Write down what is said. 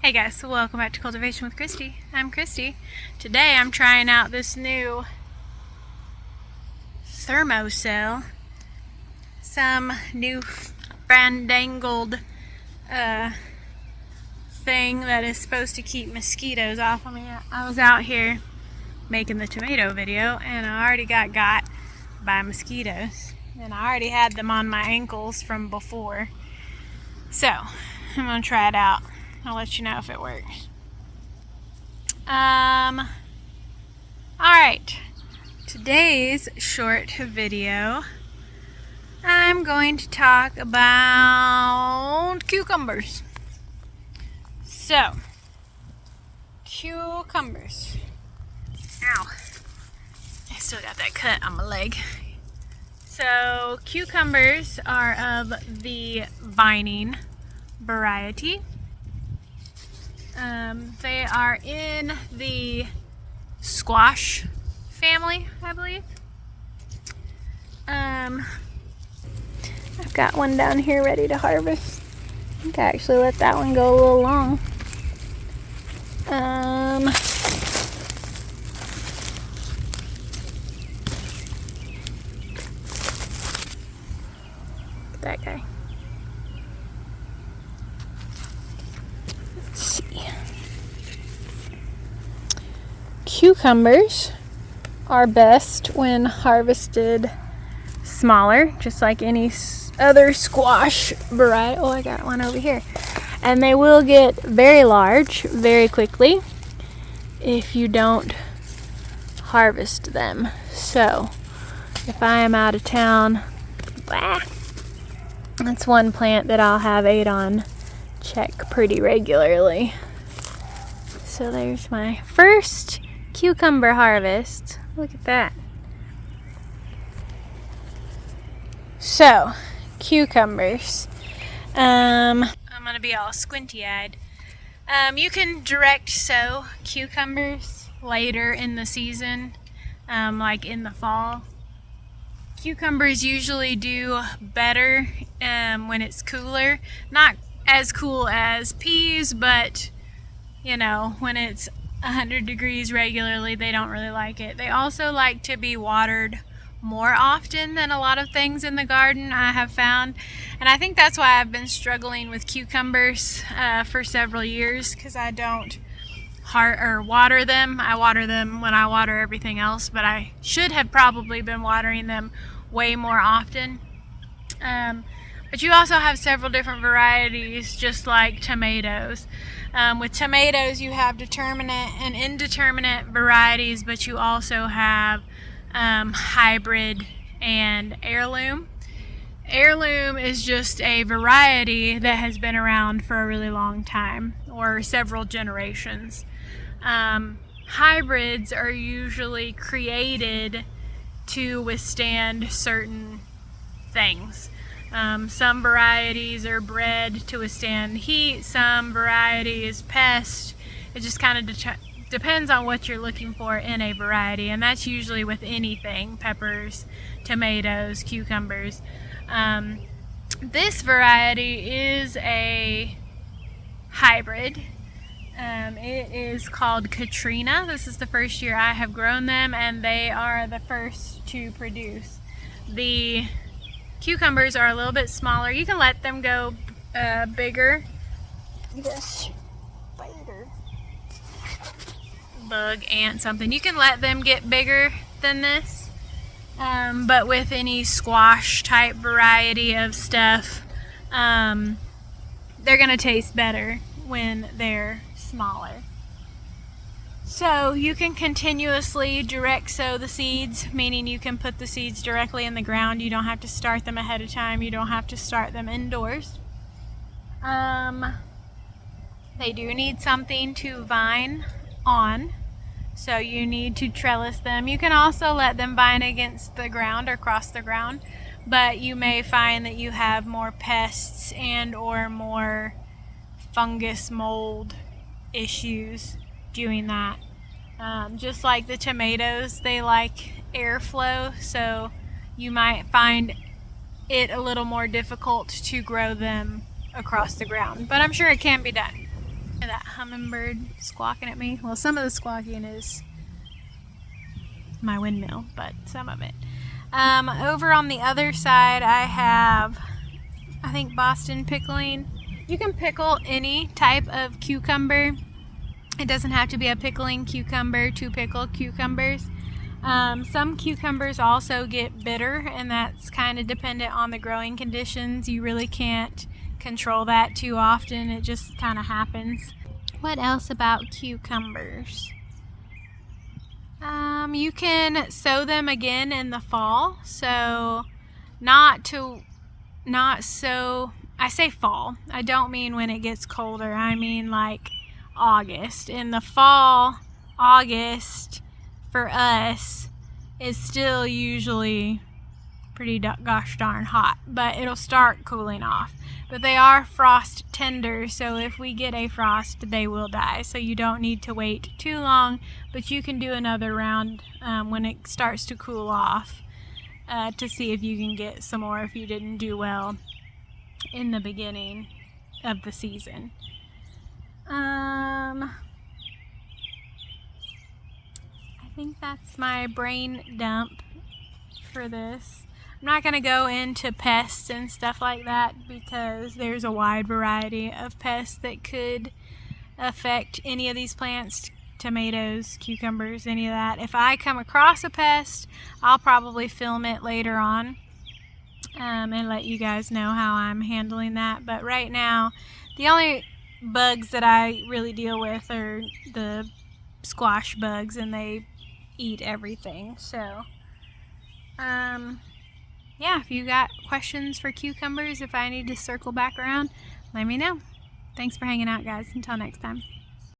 Hey guys, so welcome back to Cultivation with Christy. I'm Christy. Today I'm trying out this new thermocell. Some new fandangled thing that is supposed to keep mosquitoes off of me. I was out here making the tomato video and I already got by mosquitoes. And I already had them on my ankles from before. So, I'm going to try it out. I'll let you know if it works. Alright. Today's short video, I'm going to talk about cucumbers. So, cucumbers. Ow. I still got that cut on my leg. So, cucumbers are of the vining variety. They are in the squash family, I believe. I've got one down here ready to harvest. I think I actually let that one go a little long. That guy. Let's see. Cucumbers are best when harvested smaller, just like any other squash variety. Oh, I got one over here. And they will get very large very quickly if you don't harvest them. So, if I am out of town, that's one plant that I'll have Adon check pretty regularly. So there's my first cucumber harvest. Look at that. So, cucumbers. I'm gonna be all squinty-eyed. You can direct sow cucumbers later in the season, like in the fall. Cucumbers usually do better when it's cooler. Not as cool as peas, but you know, when it's 100 degrees regularly, they don't really like it. They also like to be watered more often than a lot of things in the garden, I have found. And I think that's why I've been struggling with cucumbers for several years, because I don't water them. I water them when I water everything else, but I should have probably been watering them way more often. But you also have several different varieties, just like tomatoes. With tomatoes, you have determinate and indeterminate varieties, but you also have hybrid and heirloom. Heirloom is just a variety that has been around for a really long time, or several generations. Hybrids are usually created to withstand certain things. Some varieties are bred to withstand heat, some varieties pest. It just kind of depends on what you're looking for in a variety, and that's usually with anything: peppers, tomatoes, cucumbers. This variety is a hybrid. It is called Katrina. This is the first year I have grown them, and they are the first to produce. The cucumbers are a little bit smaller. You can let them go bigger. This spider, bug, ant, something. You can let them get bigger than this. But with any squash type variety of stuff, they're going to taste better when they're smaller. So you can continuously direct sow the seeds, meaning you can put the seeds directly in the ground. You don't have to start them ahead of time. You don't have to start them indoors. They do need something to vine on, so you need to trellis them. You can also let them vine against the ground or cross the ground, but you may find that you have more pests and or more fungus mold issues doing that. Just like the tomatoes, they like airflow, so you might find it a little more difficult to grow them across the ground, but I'm sure it can be done. That hummingbird squawking at me. Well, some of the squawking is my windmill, but some of it. Over on the other side, I have, I think, Boston pickling. You can pickle any type of cucumber. It doesn't have to be a pickling cucumber to pickle cucumbers. Some cucumbers also get bitter, and that's kind of dependent on the growing conditions. You really can't control that too often. It just kind of happens. What else about cucumbers? You can sow them again in the fall. So I say fall. I don't mean when it gets colder. I mean like August. In the fall, August for us is still usually pretty gosh darn hot, but it'll start cooling off. But they are frost tender, so if we get a frost, they will die. So you don't need to wait too long, but you can do another round when it starts to cool off to see if you can get some more if you didn't do well in the beginning of the season. I think that's my brain dump for this. I'm not going to go into pests and stuff like that because there's a wide variety of pests that could affect any of these plants, tomatoes, cucumbers, any of that. If I come across a pest, I'll probably film it later on and let you guys know how I'm handling that. But right now, the only bugs that I really deal with are the squash bugs, and they eat everything. So yeah, if you got questions for cucumbers, if I need to circle back around, let me know. Thanks for hanging out, guys. Until next time.